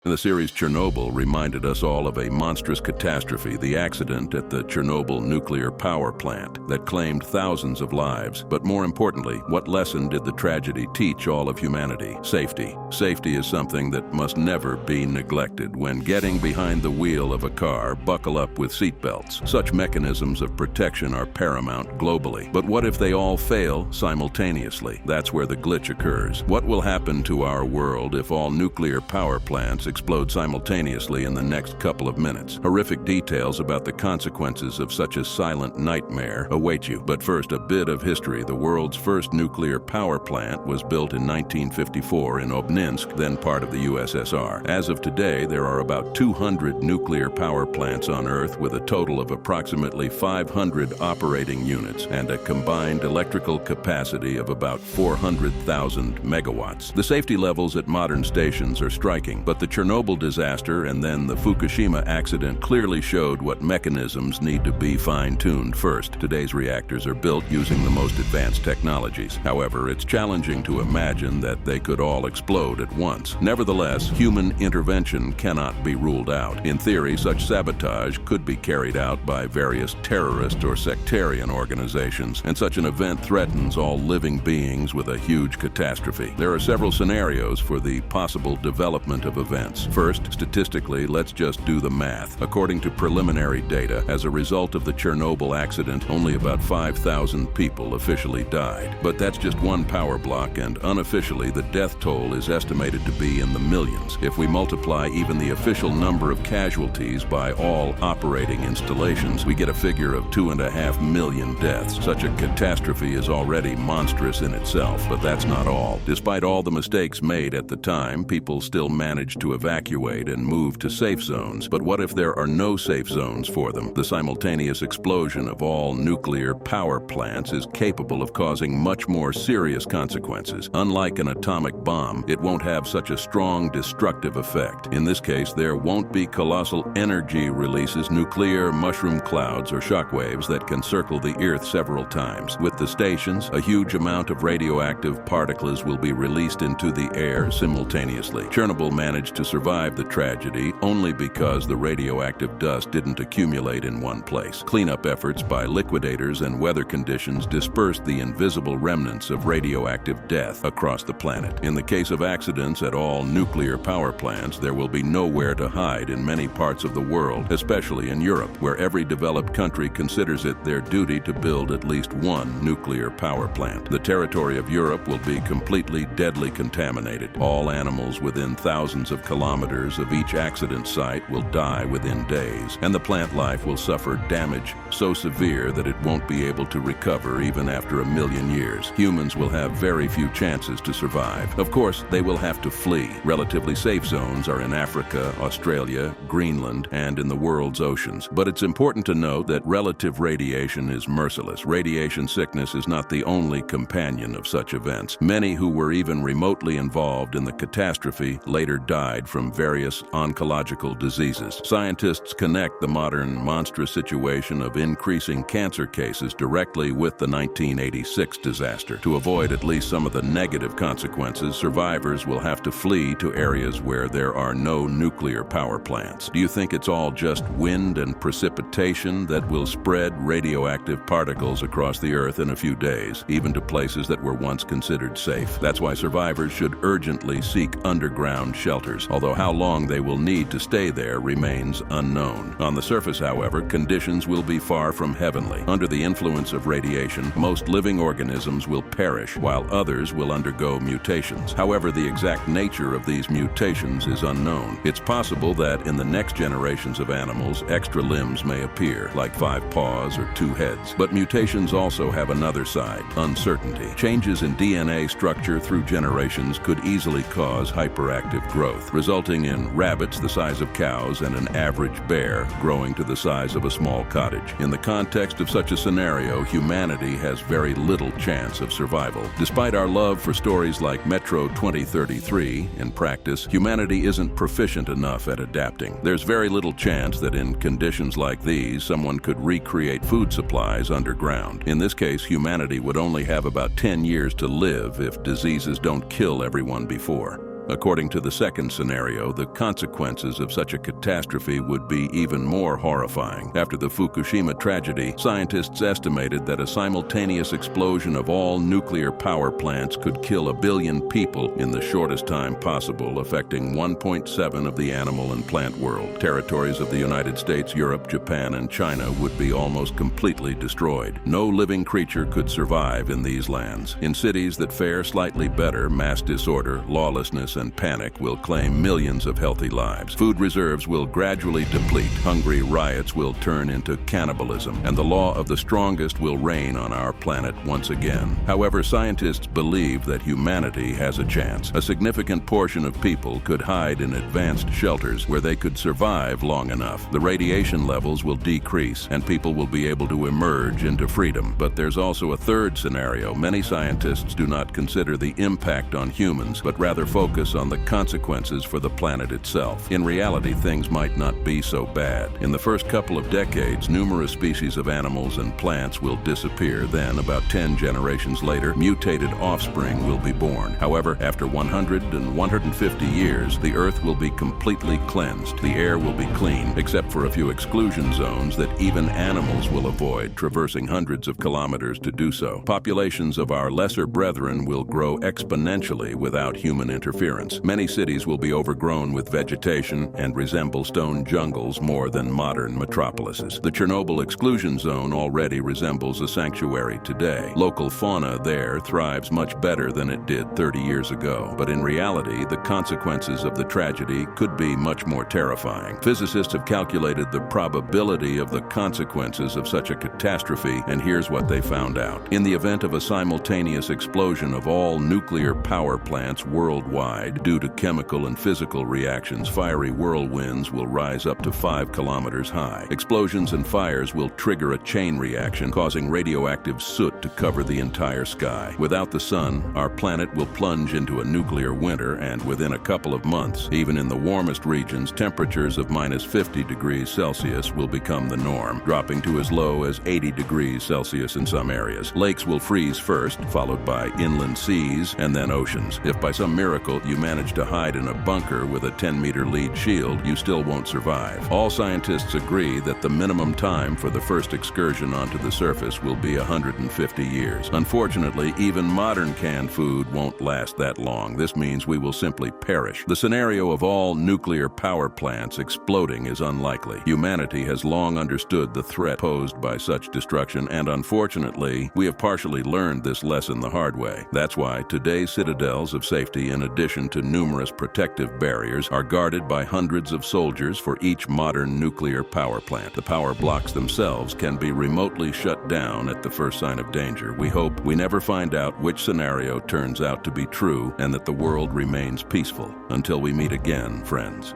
The series Chernobyl reminded us all of a monstrous catastrophe, the accident at the Chernobyl Nuclear Power Plant that claimed thousands of lives. But more importantly, what lesson did the tragedy teach all of humanity? Safety. Safety is something that must never be neglected. When getting behind the wheel of a car, buckle up with seatbelts. Such mechanisms of protection are paramount globally. But what if they all fail simultaneously? That's where the glitch occurs. What will happen to our world if all nuclear power plants explode simultaneously in the next couple of minutes? Horrific details about the consequences of such a silent nightmare await you. But first, a bit of history. The world's first nuclear power plant was built in 1954 in Obninsk, then part of the USSR. As of today, there are about 200 nuclear power plants on Earth with a total of approximately 500 operating units and a combined electrical capacity of about 400,000 megawatts. The safety levels at modern stations are striking, but the Chernobyl disaster and then the Fukushima accident clearly showed what mechanisms need to be fine-tuned first. Today's reactors are built using the most advanced technologies. However, it's challenging to imagine that they could all explode at once. Nevertheless, human intervention cannot be ruled out. In theory, such sabotage could be carried out by various terrorist or sectarian organizations, and such an event threatens all living beings with a huge catastrophe. There are several scenarios for the possible development of events. First, statistically, let's just do the math. According to preliminary data, as a result of the Chernobyl accident, only about 5,000 people officially died. But that's just one power block, and unofficially, the death toll is estimated to be in the millions. If we multiply even the official number of casualties by all operating installations, we get a figure of 2.5 million deaths. Such a catastrophe is already monstrous in itself, but that's not all. Despite all the mistakes made at the time, people still managed to evacuate and move to safe zones. But what if there are no safe zones for them? The simultaneous explosion of all nuclear power plants is capable of causing much more serious consequences. Unlike an atomic bomb, it won't have such a strong destructive effect. In this case, there won't be colossal energy releases, nuclear mushroom clouds or shockwaves that can circle the Earth several times. With the stations, a huge amount of radioactive particles will be released into the air simultaneously. Chernobyl managed to survive the tragedy only because the radioactive dust didn't accumulate in one place. Cleanup efforts by liquidators and weather conditions dispersed the invisible remnants of radioactive death across the planet. In the case of accidents at all nuclear power plants, there will be nowhere to hide in many parts of the world, especially in Europe, where every developed country considers it their duty to build at least one nuclear power plant. The territory of Europe will be completely deadly contaminated. All animals within thousands of kilometers of each accident site will die within days, and the plant life will suffer damage so severe that it won't be able to recover even after 1 million years. Humans will have very few chances to survive. Of course, they will have to flee. Relatively safe zones are in Africa, Australia, Greenland, and in the world's oceans. But it's important to note that relative radiation is merciless. Radiation sickness is not the only companion of such events. Many who were even remotely involved in the catastrophe later died from various oncological diseases. Scientists connect the modern monstrous situation of increasing cancer cases directly with the 1986 disaster. To avoid at least some of the negative consequences, survivors will have to flee to areas where there are no nuclear power plants. Do you think it's all just wind and precipitation that will spread radioactive particles across the Earth in a few days, even to places that were once considered safe? That's why survivors should urgently seek underground shelters, although how long they will need to stay there remains unknown. On the surface, however, conditions will be far from heavenly. Under the influence of radiation, most living organisms will perish, while others will undergo mutations. However, the exact nature of these mutations is unknown. It's possible that in the next generations of animals, extra limbs may appear, like 5 paws or 2 heads. But mutations also have another side, uncertainty. Changes in DNA structure through generations could easily cause hyperactive growth, resulting in rabbits the size of cows and an average bear growing to the size of a small cottage. In the context of such a scenario, humanity has very little chance of survival. Despite our love for stories like Metro 2033, in practice, humanity isn't proficient enough at adapting. There's very little chance that in conditions like these, someone could recreate food supplies underground. In this case, humanity would only have about 10 years to live if diseases don't kill everyone before. According to the second scenario, the consequences of such a catastrophe would be even more horrifying. After the Fukushima tragedy, scientists estimated that a simultaneous explosion of all nuclear power plants could kill 1 billion people in the shortest time possible, affecting 1.7 of the animal and plant world. Territories of the United States, Europe, Japan, and China would be almost completely destroyed. No living creature could survive in these lands. In cities that fare slightly better, mass disorder, lawlessness, and panic will claim millions of healthy lives. Food reserves will gradually deplete. Hungry riots will turn into cannibalism, and the law of the strongest will reign on our planet once again. However, scientists believe that humanity has a chance. A significant portion of people could hide in advanced shelters where they could survive long enough. The radiation levels will decrease, and people will be able to emerge into freedom. But there's also a third scenario. Many scientists do not consider the impact on humans, but rather focus on the consequences for the planet itself. In reality, things might not be so bad. In the first couple of decades, numerous species of animals and plants will disappear. Then, about 10 generations later, mutated offspring will be born. However, after 100 and 150 years, the Earth will be completely cleansed. The air will be clean, except for a few exclusion zones that even animals will avoid, traversing hundreds of kilometers to do so. Populations of our lesser brethren will grow exponentially without human interference. Many cities will be overgrown with vegetation and resemble stone jungles more than modern metropolises. The Chernobyl exclusion zone already resembles a sanctuary today. Local fauna there thrives much better than it did 30 years ago. But in reality, the consequences of the tragedy could be much more terrifying. Physicists have calculated the probability of the consequences of such a catastrophe, and here's what they found out. In the event of a simultaneous explosion of all nuclear power plants worldwide, due to chemical and physical reactions, fiery whirlwinds will rise up to 5 kilometers high. Explosions and fires will trigger a chain reaction, causing radioactive soot to cover the entire sky. Without the sun, our planet will plunge into a nuclear winter, and within a couple of months, even in the warmest regions, temperatures of -50 degrees Celsius will become the norm, dropping to as low as 80 degrees Celsius in some areas. Lakes will freeze first, followed by inland seas, and then oceans. If by some miracle you manage to hide in a bunker with a 10-meter lead shield, you still won't survive. All scientists agree that the minimum time for the first excursion onto the surface will be 150 years. Unfortunately, even modern canned food won't last that long. This means we will simply perish. The scenario of all nuclear power plants exploding is unlikely. Humanity has long understood the threat posed by such destruction, and unfortunately, we have partially learned this lesson the hard way. That's why today's citadels of safety, in addition to numerous protective barriers, are guarded by hundreds of soldiers for each modern nuclear power plant. The power blocks themselves can be remotely shut down at the first sign of danger. We hope we never find out which scenario turns out to be true, and that the world remains peaceful. Until we meet again, friends.